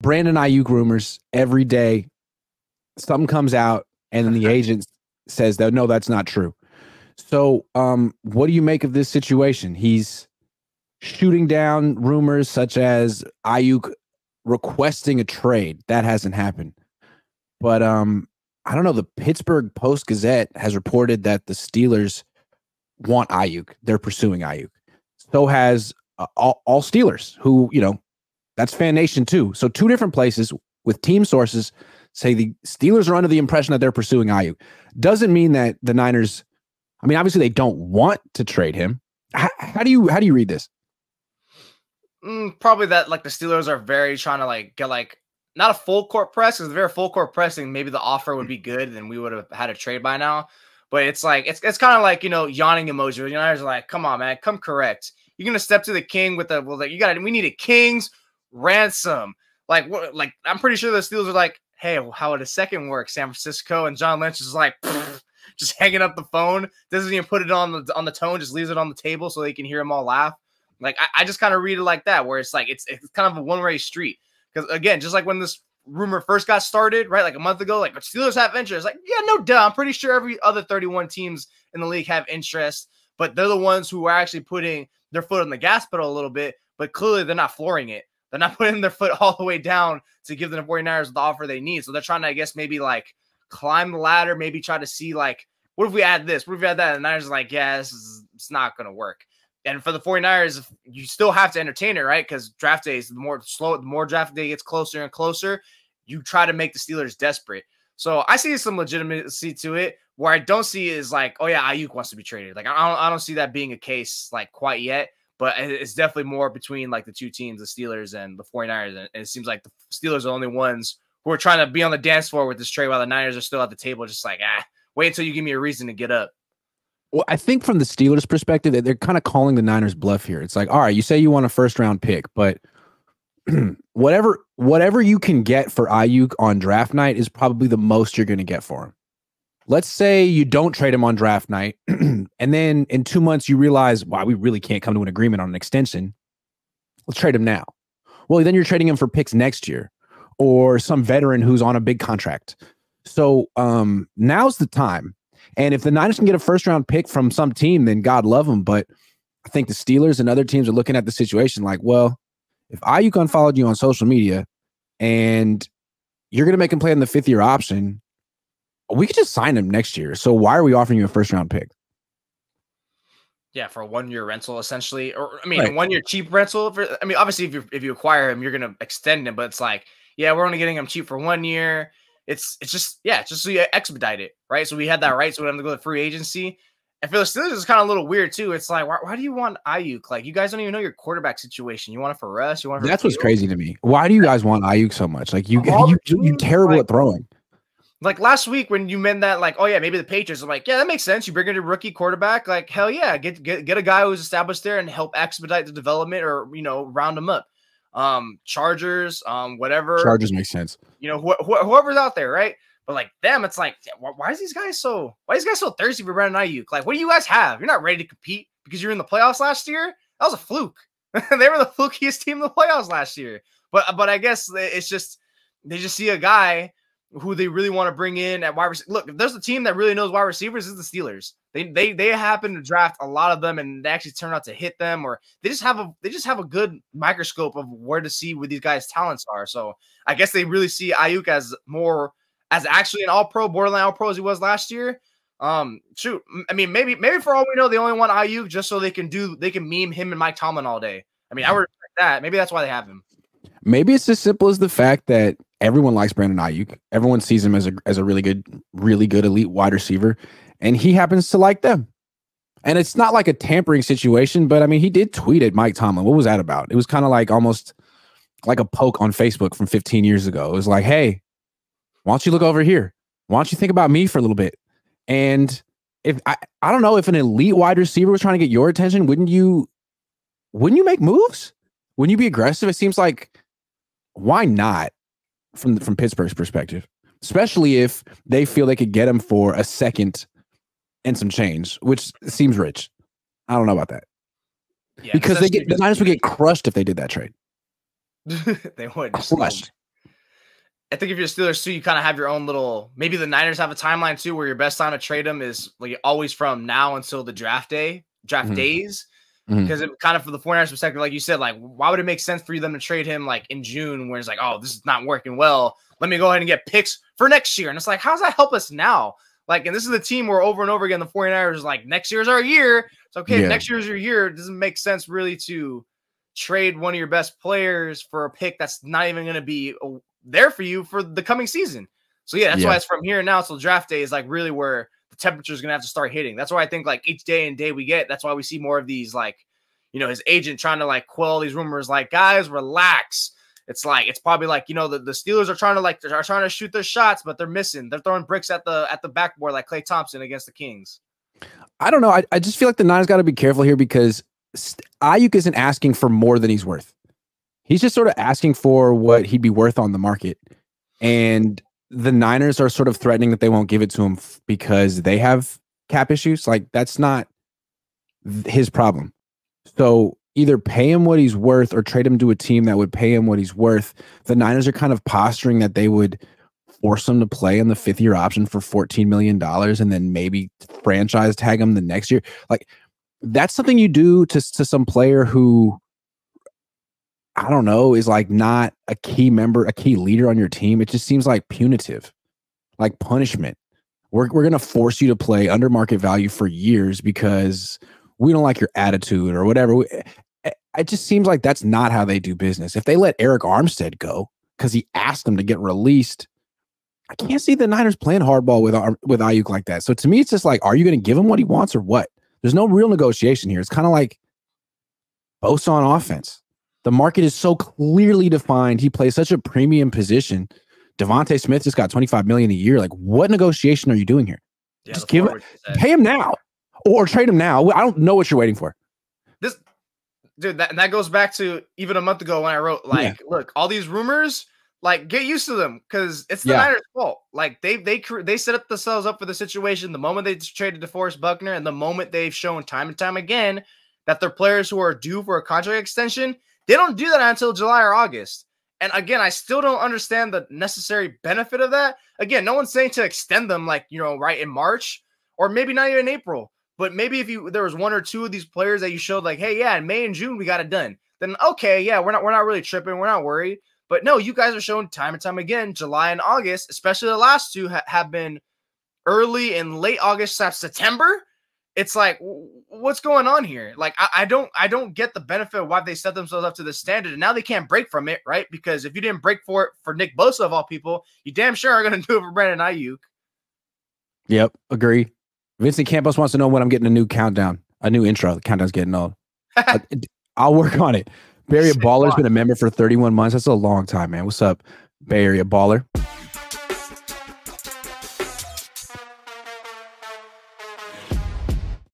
Brandon Aiyuk rumors every day. Something comes out, and then the agent says that no, that's not true. So, what do you make of this situation? He's shooting down rumors such as Aiyuk requesting a trade. That hasn't happened. But I don't know. The Pittsburgh Post-Gazette has reported that the Steelers want Aiyuk. They're pursuing Aiyuk. So has all Steelers, who, that's Fan Nation too. So two different places with team sources say the Steelers are under the impression that they're pursuing Aiyuk. Doesn't mean that the Niners, obviously they don't want to trade him. How do you read this? Probably that the Steelers are very trying to get not a full court press, because if they're full court pressing, maybe the offer would be good and we would have had a trade by now. But it's it's kind of yawning emoji. The Niners are like, come on, man, come correct. You're gonna step to the king with we need a king's ransom. I'm pretty sure the Steelers are like, hey, how would a second work? San Francisco, and John Lynch is like just hanging up the phone, doesn't even put it on the tone, just leaves it on the table so they can hear them all laugh. I just kind of read it like that, where it's it's kind of a one-way street. Because again, just like when this rumor first got started, right, a month ago, Steelers have interest. Yeah, no doubt. I'm pretty sure every other 31 teams in the league have interest, but they're the ones who are actually putting their foot on the gas pedal a little bit, but clearly they're not flooring it. They're not putting their foot all the way down to give the 49ers the offer they need. So they're trying to, I guess, maybe climb the ladder, maybe try to see what if we add this? What if we add that? And the Niners are like, yeah, it's not going to work. And for the 49ers, you still have to entertain it, right? Because draft days, the more draft day gets closer and closer, you try to make the Steelers desperate. So I see some legitimacy to it. Where I don't see is oh yeah, Aiyuk wants to be traded. I don't see that being a case quite yet. But it's definitely more between the two teams, the Steelers and the 49ers. And it seems like the Steelers are the only ones who are trying to be on the dance floor with this trade, while the Niners are still at the table, just wait until you give me a reason to get up. Well, I think from the Steelers' perspective, they're kind of calling the Niners bluff here. It's all right, you say you want a first-round pick, but whatever you can get for Aiyuk on draft night is probably the most you're going to get for him. Let's say you don't trade him on draft night, and then in 2 months you realize, wow, we really can't come to an agreement on an extension. Let's trade him now. Well, then you're trading him for picks next year or some veteran who's on a big contract. So now's the time. And if the Niners can get a first-round pick from some team, then God love them. But I think the Steelers and other teams are looking at the situation well, if Aiyuk unfollowed you on social media and you're going to make him play in the fifth-year option, we could just sign him next year. So why are we offering you a first-round pick? Yeah, for a 1-year rental, essentially. Or, right. A 1-year cheap rental. Obviously, if you acquire him, you're going to extend him. But it's yeah, we're only getting him cheap for 1 year. It's just so you expedite it, right? So we had that right, so we don't have to go to free agency. And for the Steelers, it's kind of a little weird too. It's why do you want Aiyuk? You guys don't even know your quarterback situation. You want it for Russ? You want it for That's what's crazy to me. Why do you guys want Aiyuk so much? You're terrible at throwing. Last week when you meant that, oh yeah, maybe the Patriots. I'm yeah, that makes sense. You bring in a rookie quarterback, hell yeah, get a guy who's established there and help expedite the development, or round him up. Chargers, whatever. Chargers make sense. Whoever's out there, right? But them, it's why are these guys so thirsty for Brandon Aiyuk? What do you guys have? You're not ready to compete because you're in the playoffs last year. That was a fluke. They were the flukiest team in the playoffs last year. But I guess it's just they just see a guy who they really want to bring in at wide receiver. Look, if there's a team that really knows wide receivers, is the Steelers. They happen to draft a lot of them, and they actually turn out to hit them, or they just have a good microscope of where to see where these guys' talents are. So I guess they really see Aiyuk as actually an all-pro, borderline all-pro as he was last year. Shoot, maybe for all we know, they only want Aiyuk just so they can meme him and Mike Tomlin all day. I would respect that. Maybe that's why they have him. Maybe it's as simple as the fact that everyone likes Brandon Aiyuk. Everyone sees him as a really good elite wide receiver, and he happens to like them. And it's not like a tampering situation, but he did tweet at Mike Tomlin. What was that about? It was kind of almost like a poke on Facebook from 15 years ago. It was hey, why don't you look over here? Why don't you think about me for a little bit? And if I don't know, if an elite wide receiver was trying to get your attention, wouldn't you make moves? Wouldn't you be aggressive? It seems why not from Pittsburgh's perspective, especially if they feel they could get him for a second and some change, which seems rich. I don't know about that. Yeah, because the Niners would get crushed if they did that trade. They would crushed. I think if you're Steelers too, you kind of have your own little. Maybe the Niners have a timeline too, where your best time to trade them is like always from now until the draft days. Because it kind of, for the 49ers perspective, like you said, like why would it make sense for them to trade him like in June, where it's like, oh, this is not working well. Let me go ahead and get picks for next year. And it's like, how does that help us now? Like, and this is the team where over and over again the 49ers is like, next year's our year. It's okay, next year's your year. It doesn't make sense really to trade one of your best players for a pick that's not even going to be there for you for the coming season. So yeah, that's why it's from here now till draft day is like really where the temperature is going to have to start hitting. That's why I think like each day and day we get, that's why we see more of these, like, you know, his agent trying to like quell these rumors, like, guys, relax. It's like, it's probably like, you know, the Steelers are trying to shoot their shots, but they're missing. They're throwing bricks at the backboard like Klay Thompson against the Kings. I don't know. I just feel like the Niners got to be careful here because Aiyuk isn't asking for more than he's worth. He's just sort of asking for what he'd be worth on the market. And the Niners are sort of threatening that they won't give it to him because they have cap issues. Like, that's not his problem. So either pay him what he's worth or trade him to a team that would pay him what he's worth. The Niners are kind of posturing that they would force him to play on the 5th-year option for $14 million and then maybe franchise tag him the next year. Like, that's something you do to some player who, I don't know, is like not a key member, a key leader on your team. It just seems like punitive, like punishment. We're going to force you to play under market value for years because we don't like your attitude or whatever. It just seems like that's not how they do business. If they let Eric Armstead go because he asked them to get released, I can't see the Niners playing hardball with Aiyuk like that. So to me, it's just like, are you going to give him what he wants or what? There's no real negotiation here. It's kind of like Bosa on offense. The market is so clearly defined. He plays such a premium position. Devontae Smith just got $25 million a year. Like, what negotiation are you doing here? Yeah, just pay him now or trade him now. I don't know what you're waiting for. Dude, that goes back to even a month ago when I wrote, like, look, all these rumors, like, get used to them because it's the Niners' fault. Like, they set up themselves up for the situation the moment they traded DeForest Buckner and the moment they've shown time and time again that their players who are due for a contract extension, they don't do that until July or August. And again, I still don't understand the necessary benefit of that. Again, no one's saying to extend them, like, you know, right in March or maybe not even April. But maybe if there was one or two of these players that you showed like, hey, yeah, in May and June we got it done, then okay, yeah, we're not really tripping, we're not worried. But no, you guys are showing time and time again, July and August, especially the last two have been early and late August, September. It's like, what's going on here? Like, I don't get the benefit of why they set themselves up to this standard, and now they can't break from it, right? Because if you didn't break for it for Nick Bosa of all people, you damn sure are going to do it for Brandon Aiyuk. Yep, agree. Vincent Campos wants to know when I'm getting a new countdown, a new intro. The countdown's getting old. I'll work on it. Bay Area Baller's been a member for 31 months. That's a long time, man. What's up, Bay Area Baller?